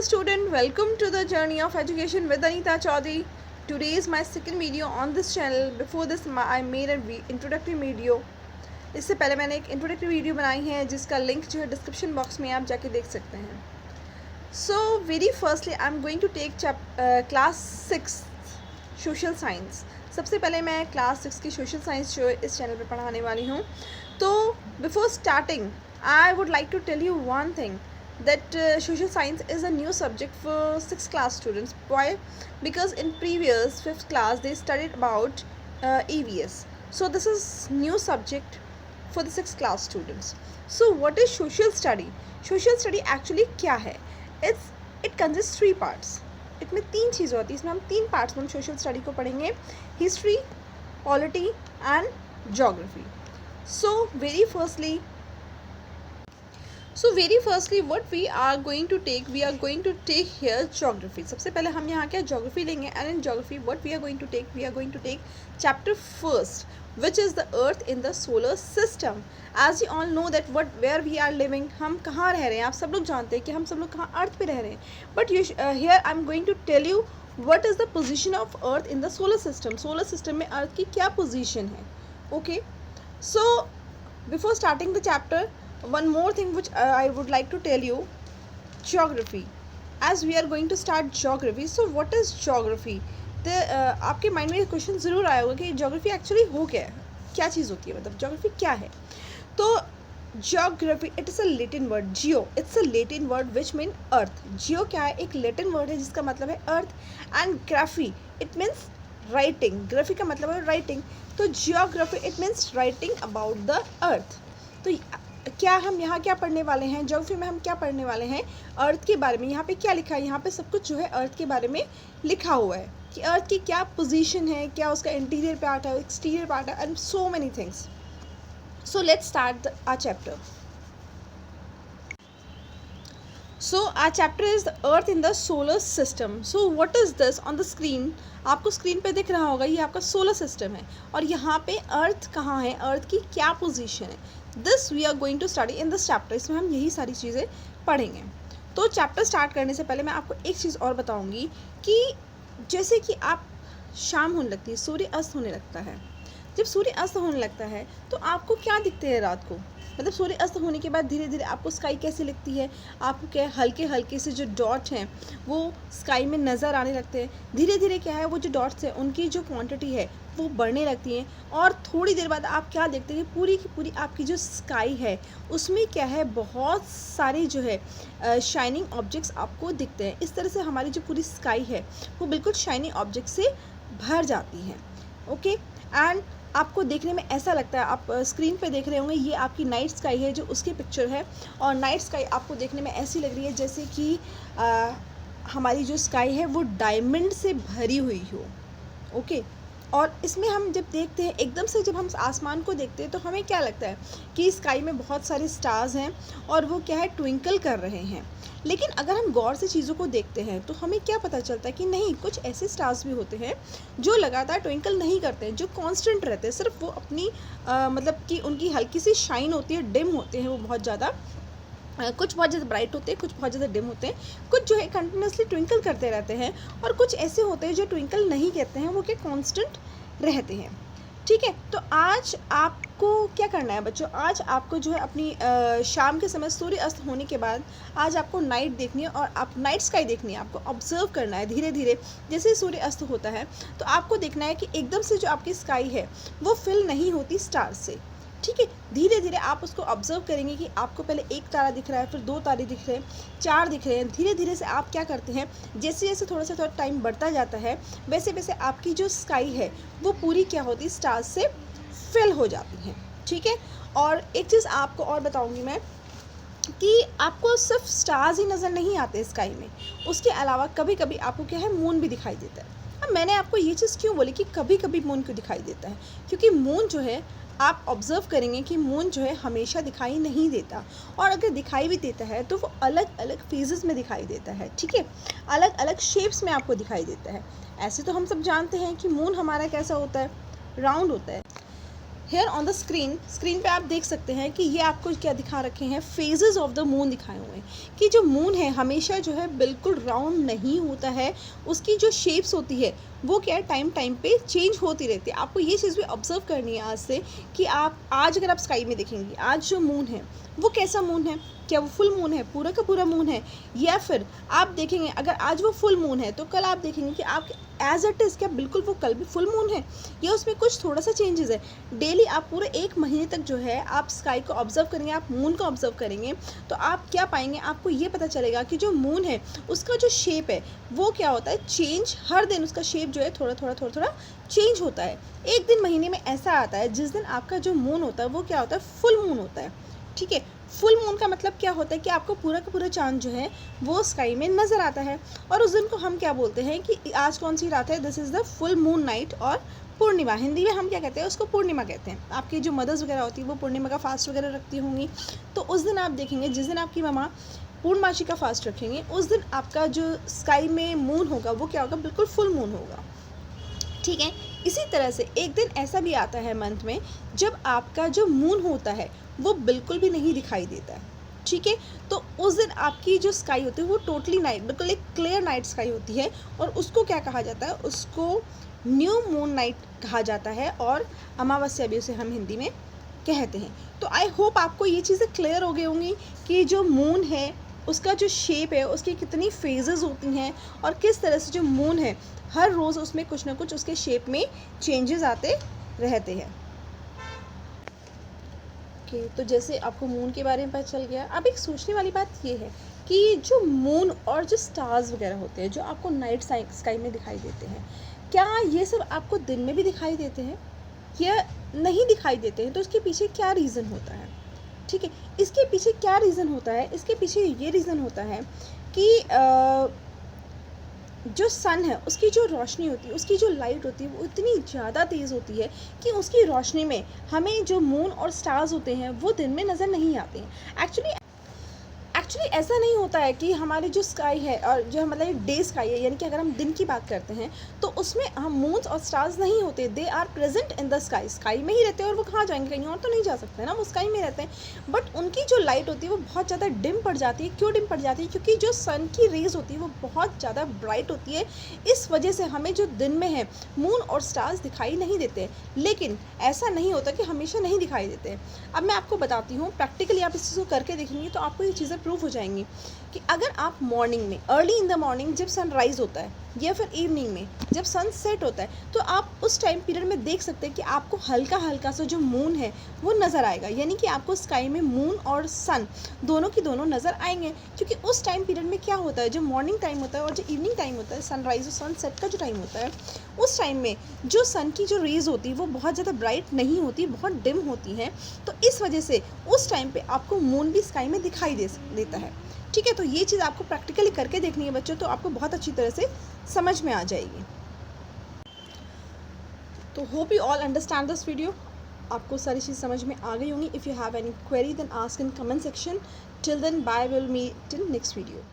dear student, welcome to the journey of education with Anita Chaudhary. Today is my second video on this channel. Before this I made an introductory video. इससे पहले मैंने एक introductory video बनाई है जिसका link जो है description box में आप जाके देख सकते हैं. So very firstly I am going to take class 6 social science. सबसे पहले मैं क्लास 6 की सोशल साइंस जो इस चैनल पर पढ़ाने वाली हूँ. तो before starting I would like to tell you one thing that social science is a new subject for 6th class students. Why? Because in previous 5th class they studied about EVS. So this is new subject for the 6th class students. So what is social study? Social study actually क्या है? It consists 3 parts. इसमें 3 चीज़ें होती हैं. इसमें हम 3 parts में हम सोशल स्टडी को पढ़ेंगे. History, polity and geography. So very firstly what we are going to take here geography. सबसे पहले हम यहाँ क्या geography लेंगे. And in geography what we are going to take chapter first, which is the earth in the solar system. As you all know that where we are living, हम कहाँ रह रहे हैं. आप सब लोग जानते हैं कि हम सब लोग कहाँ अर्थ पे रह रहे हैं. But here I am going to tell you what is the position of earth in the solar system. solar system में अर्थ की क्या position है. Okay, so before starting the chapter, one more thing which I would like to tell you, geography. As we are going to start geography, so what is geography? आपके mind में question ज़रूर आया होगा कि geography actually हो क्या है, क्या चीज़ होती है, मतलब geography क्या है. तो geography it is a Latin word. geo, it's a Latin word which mean earth. geo क्या है, एक Latin word है जिसका मतलब है earth. and graphy it means writing. graphy का मतलब है writing. तो geography it means writing about the earth. तो क्या हम यहाँ क्या पढ़ने वाले हैं, ज्योग्राफी में हम क्या पढ़ने वाले हैं, अर्थ के बारे में. यहाँ पे क्या लिखा है, यहाँ पे सब कुछ जो है अर्थ के बारे में लिखा हुआ है कि अर्थ की क्या पोजीशन है, क्या उसका इंटीरियर पार्ट है, एक्सटीरियर पार्ट है, and so many things. So let's start our chapter. So our chapter is the earth in the solar system. So what is this on the screen? आपको screen पे दिख रहा होगा, ये आपका solar system है और यहाँ पे अर्थ कहाँ है, अर्थ की क्या पोजीशन है. This we are going to study in this chapter. इसमें हम यही सारी चीज़ें पढ़ेंगे. तो चैप्टर स्टार्ट करने से पहले मैं आपको एक चीज़ और बताऊँगी कि जैसे कि आप शाम होने लगती है, सूर्य अस्त होने लगता है. जब सूर्य अस्त होने लगता है तो आपको क्या दिखते हैं रात को, मतलब सूर्य अस्त होने के बाद धीरे धीरे आपको स्काई कैसी लगती है, आपको क्या हल्के हल्के से जो डॉट हैं वो स्काई में नज़र आने लगते हैं. धीरे धीरे क्या है, वो जो डॉट्स हैं उनकी जो क्वांटिटी है वो बढ़ने लगती हैं और थोड़ी देर बाद आप क्या देखते हैं, पूरी की पूरी आपकी जो स्काई है उसमें क्या है, बहुत सारे जो है शाइनिंग ऑब्जेक्ट्स आपको दिखते हैं. इस तरह से हमारी जो पूरी स्काई है वो बिल्कुल शाइनिंग ऑब्जेक्ट से भर जाती है. ओके, एंड आपको देखने में ऐसा लगता है, आप स्क्रीन पे देख रहे होंगे, ये आपकी नाइट स्काई है जो उसकी पिक्चर है. और नाइट स्काई आपको देखने में ऐसी लग रही है जैसे कि हमारी जो स्काई है वो डायमंड से भरी हुई हो. ओके, और इसमें हम जब देखते हैं एकदम से, जब हम आसमान को देखते हैं तो हमें क्या लगता है कि स्काई में बहुत सारे स्टार्स हैं और वो क्या है, ट्विंकल कर रहे हैं. लेकिन अगर हम गौर से चीज़ों को देखते हैं तो हमें क्या पता चलता है कि नहीं, कुछ ऐसे स्टार्स भी होते हैं जो लगातार ट्विंकल नहीं करते हैं, जो कांस्टेंट रहते हैं. सिर्फ वो अपनी मतलब कि उनकी हल्की सी शाइन होती है, डिम होते हैं वो बहुत ज़्यादा. कुछ बहुत ज़्यादा ब्राइट होते हैं, कुछ बहुत ज़्यादा डिम होते हैं, कुछ जो है कंटिन्यूसली ट्विंकल करते रहते हैं और कुछ ऐसे होते हैं जो ट्विंकल नहीं करते हैं, वो क्या कांस्टेंट रहते हैं. ठीक है, तो आज आपको क्या करना है बच्चों, आज आपको जो है अपनी शाम के समय सूर्य अस्त होने के बाद आज आपको नाइट देखनी है और आप नाइट स्काई देखनी है. आपको ऑब्जर्व करना है धीरे धीरे जैसे सूर्य अस्त होता है तो आपको देखना है कि एकदम से जो आपकी स्काई है वो फिल नहीं होती स्टार से. ठीक है, धीरे धीरे आप उसको ऑब्जर्व करेंगे कि आपको पहले एक तारा दिख रहा है, फिर 2 तारे दिख रहे हैं, 4 दिख रहे हैं. धीरे धीरे से आप क्या करते हैं, जैसे जैसे थोड़ा टाइम बढ़ता जाता है वैसे वैसे आपकी जो स्काई है वो पूरी क्या होती है, स्टार्स से फिल हो जाती है. ठीक है, और एक चीज़ आपको और बताऊँगी मैं कि आपको सिर्फ स्टार्स ही नज़र नहीं आते स्काई में, उसके अलावा कभी कभी आपको क्या है, मून भी दिखाई देता है. अब मैंने आपको ये चीज़ क्यों बोली कि कभी कभी मून क्यों दिखाई देता है, क्योंकि मून जो है आप ऑब्ज़र्व करेंगे कि मून जो है हमेशा दिखाई नहीं देता, और अगर दिखाई भी देता है तो वो अलग अलग फेजेस में दिखाई देता है. ठीक है, अलग अलग शेप्स में आपको दिखाई देता है. ऐसे तो हम सब जानते हैं कि मून हमारा कैसा होता है, राउंड होता है. हेयर ऑन द स्क्रीन पे आप देख सकते हैं कि ये आपको क्या दिखा रखे हैं, फेजेस ऑफ द मून दिखाए हुए हैं कि जो मून है हमेशा जो है बिल्कुल राउंड नहीं होता है, उसकी जो शेप्स होती है वो क्या है टाइम पे चेंज होती रहती है। आपको ये चीज़ भी ऑब्जर्व करनी है आज से कि आप आज अगर आप स्काई में देखेंगे आज जो मून है वो कैसा मून है, क्या वो फुल मून है, पूरा का पूरा मून है, या फिर आप देखेंगे अगर आज वो फुल मून है तो कल आप देखेंगे कि आप एज इट इज़ क्या बिल्कुल वो कल भी फुल मून है या उसमें कुछ थोड़ा सा चेंजेस है। डेली आप पूरे 1 महीने तक जो है आप स्काई को ऑब्जर्व करेंगे, आप मून को ऑब्जर्व करेंगे तो आप क्या पाएंगे, आपको ये पता चलेगा कि जो मून है उसका जो शेप है वो क्या होता है चेंज, हर दिन उसका शेप जो है थोड़ा चेंज होता है। एक दिन महीने में ऐसा आता है जिस दिन आपका जो मून होता है वो क्या होता है, फुल मून होता है। ठीक है, फुल मून का मतलब क्या होता है कि आपको पूरा का पूरा चांद जो है वो स्काई में नज़र आता है। और उस दिन को हम क्या बोलते हैं कि आज कौन सी रात है, this is the full moon night, और पूर्णिमा, हिंदी में हम क्या कहते हैं उसको पूर्णिमा कहते हैं। आपकी जो मदर्स वगैरह होती है वो पूर्णिमा का फास्ट वगैरह रखती होंगी, तो उस दिन आप देखेंगे जिस दिन आपकी मम्मा पूर्णमासी का फास्ट रखेंगे उस दिन आपका जो स्काई में मून होगा वो क्या होगा, बिल्कुल फुल मून होगा। ठीक है, इसी तरह से एक दिन ऐसा भी आता है मंथ में जब आपका जो मून होता है वो बिल्कुल भी नहीं दिखाई देता है। ठीक है, तो उस दिन आपकी जो स्काई होती है वो टोटली नाइट, बिल्कुल एक क्लियर नाइट स्काई होती है और उसको क्या कहा जाता है, उसको न्यू मून नाइट कहा जाता है और अमावस्या भी उसे हम हिंदी में कहते हैं। तो आई होप आपको ये चीज़ें क्लियर हो गई होंगी कि जो मून है उसका जो शेप है उसकी कितनी फेजेस होती हैं और किस तरह से जो मून है हर रोज़ उसमें कुछ ना कुछ उसके शेप में चेंजेस आते रहते हैं। ओके, तो जैसे आपको मून के बारे में पता चल गया, अब एक सोचने वाली बात ये है कि जो मून और जो स्टार्स वगैरह होते हैं जो आपको नाइट स्काई में दिखाई देते हैं, क्या ये सब आपको दिन में भी दिखाई देते हैं या नहीं दिखाई देते हैं, तो उसके पीछे क्या रीज़न होता है। ठीक है, इसके पीछे क्या रीज़न होता है, इसके पीछे ये रीज़न होता है कि जो सन है उसकी जो रोशनी होती है, उसकी जो लाइट होती है वो इतनी ज़्यादा तेज़ होती है कि उसकी रोशनी में हमें जो मून और स्टार्स होते हैं वो दिन में नज़र नहीं आते हैं। एक्चुअली ऐसा नहीं होता है कि हमारी जो स्काई है और जो मतलब डे स्काई है, यानी कि अगर हम दिन की बात करते हैं तो उसमें हम मून्स और स्टार्स नहीं होते, they are present in the sky में ही रहते हैं और वो कहाँ जाएंगे, कहीं और तो नहीं जा सकते ना, वो स्काई में रहते हैं। बट उनकी जो लाइट होती है वो बहुत ज़्यादा डिम पड़ जाती है। क्यों डिम पड़ जाती है, क्योंकि जो सन की रेज होती है वो बहुत ज़्यादा ब्राइट होती है, इस वजह से हमें जो दिन में है मून और स्टार्स दिखाई नहीं देते। लेकिन ऐसा नहीं होता कि हमेशा नहीं दिखाई देते। अब मैं आपको बताती हूँ, प्रैक्टिकली आप इस चीज़ को करके देखेंगे तो आपको ये चीज़ें प्रूफ हो जाएंगी कि अगर आप मॉर्निंग में अर्ली इन द मॉर्निंग जब सनराइज़ होता है या फिर इवनिंग में जब सन सेट होता है तो आप उस टाइम पीरियड में देख सकते हैं कि आपको हल्का हल्का सा जो मून है वो नज़र आएगा, यानी कि आपको स्काई में मून और सन दोनों की दोनों नज़र आएंगे। क्योंकि उस टाइम पीरियड में क्या होता है, जो मॉर्निंग टाइम होता है और जो इवनिंग टाइम होता है, सनराइज और सनसेट का जो टाइम होता है, उस टाइम में जो सन की जो रेज होती है वो बहुत ज़्यादा ब्राइट नहीं होती, बहुत डिम होती हैं। तो इस वजह से उस टाइम पे आपको मून भी स्काई में दिखाई देता है। ठीक है, तो ये चीज़ आपको प्रैक्टिकली करके देखनी है बच्चों, तो आपको बहुत अच्छी तरह से समझ में आ जाएगी। तो hope you all understand this video. आपको सारी चीज़ समझ में आ गई होंगी। If you have any query then ask in comment section. Till then bye, will meet in next video.